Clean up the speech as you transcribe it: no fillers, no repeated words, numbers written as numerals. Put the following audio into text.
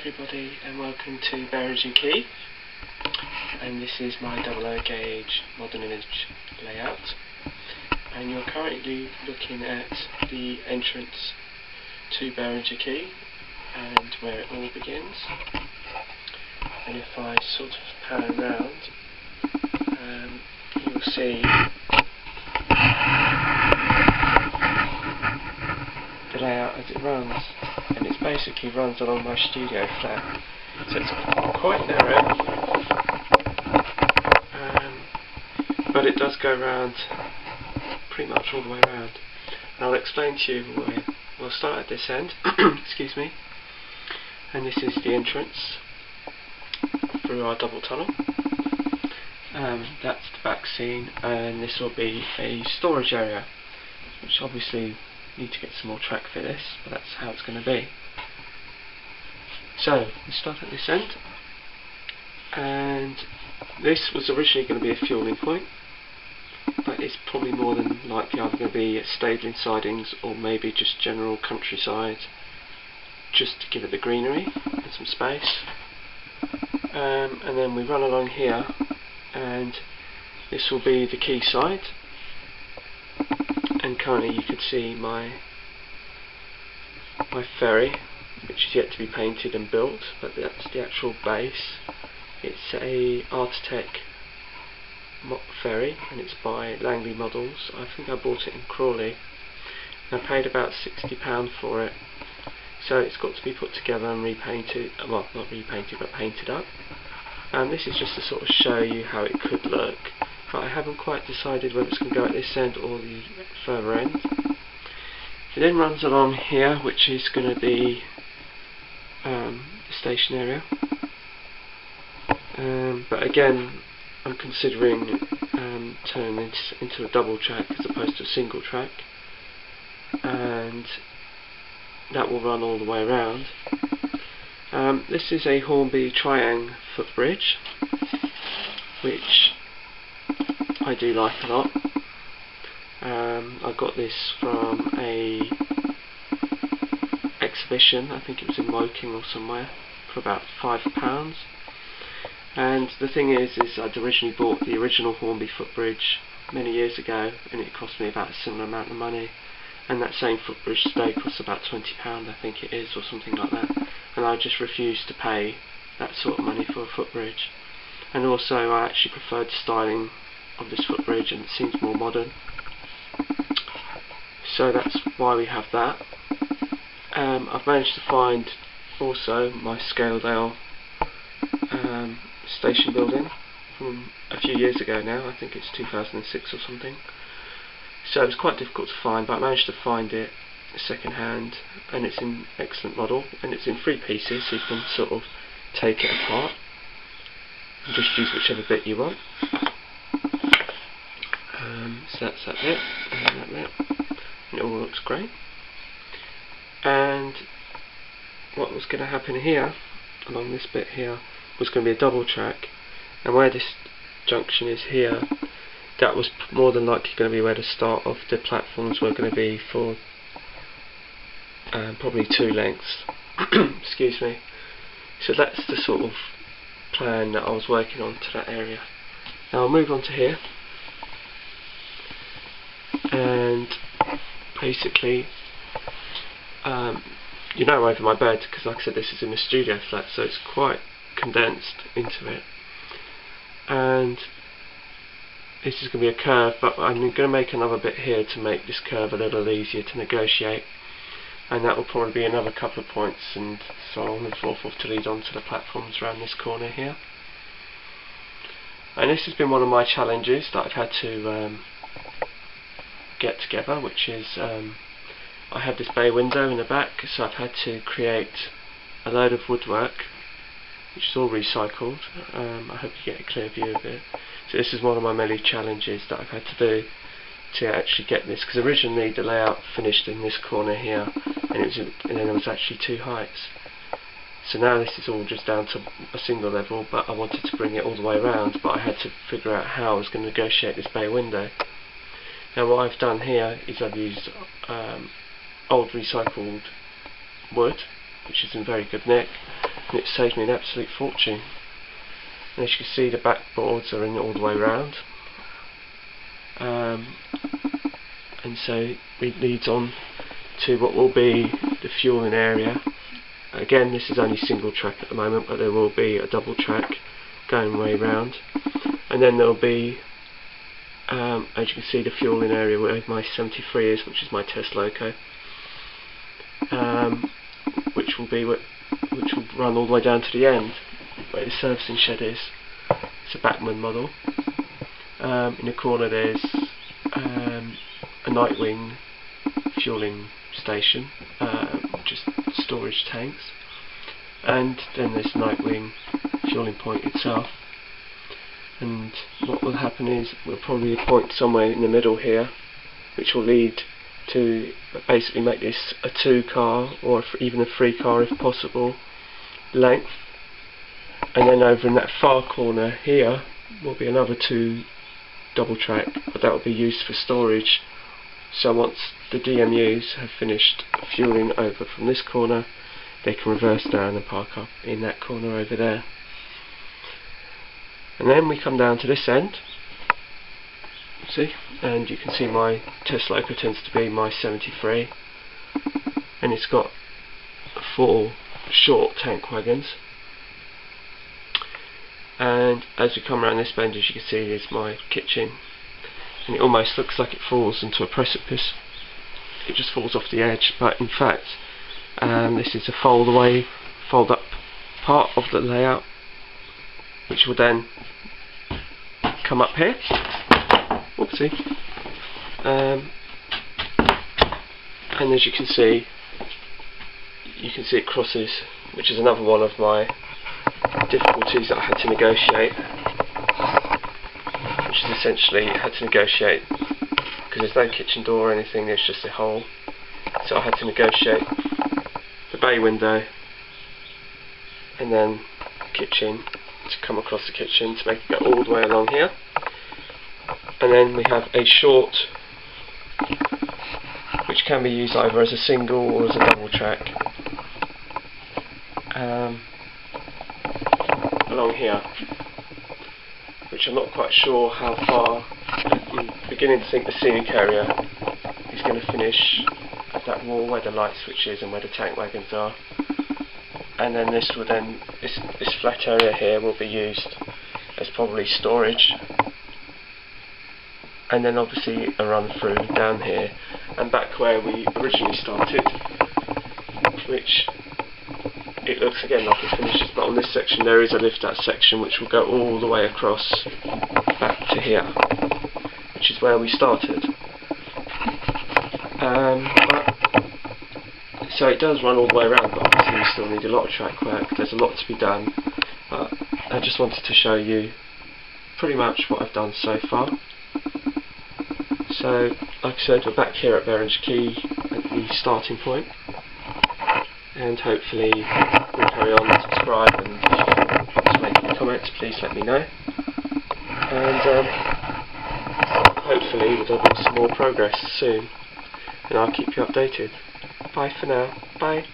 everybody and welcome to Berringer Quay, and this is my 00 gauge modern image layout, and you're currently looking at the entrance to Berringer Quay and where it all begins. And if I sort of pan round, you'll see the layout as it runs, and it basically runs along my studio flat, so it's quite narrow, but it does go round pretty much all the way around. And I'll explain to you why. We'll start at this end, excuse me, and this is the entrance through our double tunnel. That's the back scene, and this will be a storage area, which obviously need to get some more track for this, but that's how it's going to be. So we start at this end, and this was originally going to be a fueling point, but it's probably more than likely either going to be stabling sidings or maybe just general countryside, just to give it the greenery and some space. And then we run along here, and this will be the quay side, and currently you can see my ferry, which is yet to be painted and built, but that's the actual base. It's a Artitech ferry, and it's by Langley Models. I think I bought it in Crawley, and I paid about £60 for it. So it's got to be put together and repainted, well, not repainted but painted up. And this is just to sort of show you how it could look, but I haven't quite decided whether it's going to go at this end or the further end. It then runs along here, which is going to be the station area, but again I'm considering turning this into a double track as opposed to a single track, and that will run all the way around. This is a Hornby triangle footbridge, which I do like a lot. I got this from a exhibition, I think it was in Woking or somewhere, for about £5. And the thing is I'd originally bought the original Hornby footbridge many years ago, and it cost me about a similar amount of money, and that same footbridge today costs about £20, I think it is, or something like that, and I just refused to pay that sort of money for a footbridge. And also I actually preferred the styling of this footbridge, and it seems more modern, so that's why we have that. I've managed to find also my Scaledale station building from a few years ago now, I think it's 2006 or something, so it was quite difficult to find, but I managed to find it second hand, and it's in excellent model, and it's in 3 pieces, so you can sort of take it apart and just use whichever bit you want. So that's that bit, and that bit, and it all looks great. And what was going to happen here, along this bit here, was going to be a double track, and where this junction is here, that was more than likely going to be where the start of the platforms were going to be for probably 2 lengths. Excuse me. So that's the sort of plan that I was working on to that area. Now I'll move on to here, and basically you know, over my bed, because like I said, this is in a studio flat, so it's quite condensed into it, and this is going to be a curve, but I'm going to make another bit here to make this curve a little easier to negotiate, and that will probably be another couple of points, and so on and so forth, to lead on to the platforms around this corner here. And this has been one of my challenges that I've had to get together, which is I have this bay window in the back, so I've had to create a load of woodwork, which is all recycled. I hope you get a clear view of it. So this is one of my many challenges that I've had to do to actually get this, because originally the layout finished in this corner here, and then there was actually 2 heights. So now this is all just down to a single level, but I wanted to bring it all the way around, but I had to figure out how I was going to negotiate this bay window. Now what I've done here is I've used old recycled wood, which is in very good nick, and it saved me an absolute fortune. And as you can see, the backboards are in all the way round, and so it leads on to what will be the fueling area. Again, this is only single track at the moment, but there will be a double track going way round, and then there will be, as you can see, the fueling area where my 73 is, which is my test loco, which will run all the way down to the end where the servicing shed is. It's a Bachmann model. In the corner there's a Nightwing fueling station, just storage tanks, and then there's Nightwing fueling point itself. And what will happen is we'll probably point somewhere in the middle here, which will lead to basically make this a 2-car or even a 3-car if possible length. And then over in that far corner here will be another 2 double track, but that will be used for storage. So once the DMUs have finished fueling over from this corner, they can reverse down and park up in that corner over there. And then we come down to this end, see, and you can see my test loco tends to be my 73, and it's got 4 short tank wagons. And as we come around this bend, as you can see, is my kitchen, and it almost looks like it falls into a precipice. It just falls off the edge, but in fact this is a fold up part of the layout, which will then come up here. Whoopsie. And as you can see it crosses, which is another one of my difficulties that I had to negotiate, which is essentially I had to negotiate because there's no kitchen door or anything, there's just a hole, so I had to negotiate the bay window and then kitchen to come across the kitchen to make it go all the way along here. And then we have a short which can be used either as a single or as a double track along here, which I'm not quite sure how far. I'm beginning to think the scenic area is going to finish at that wall where the light switch is and where the tank wagons are, and then this flat area here will be used as probably storage, and then obviously a run through down here and back where we originally started, which it looks again like it finishes, but on this section there is a lift out section which will go all the way across back to here, which is where we started. So it does run all the way around, but obviously we still need a lot of track work, there's a lot to be done, but I just wanted to show you pretty much what I've done so far. So like I said, we're back here at Berringer Quay at the starting point, and hopefully we'll carry on and subscribe, and if you want to make any comments, please let me know, and hopefully there'll be some more progress soon, and I'll keep you updated. Bye for now. Bye.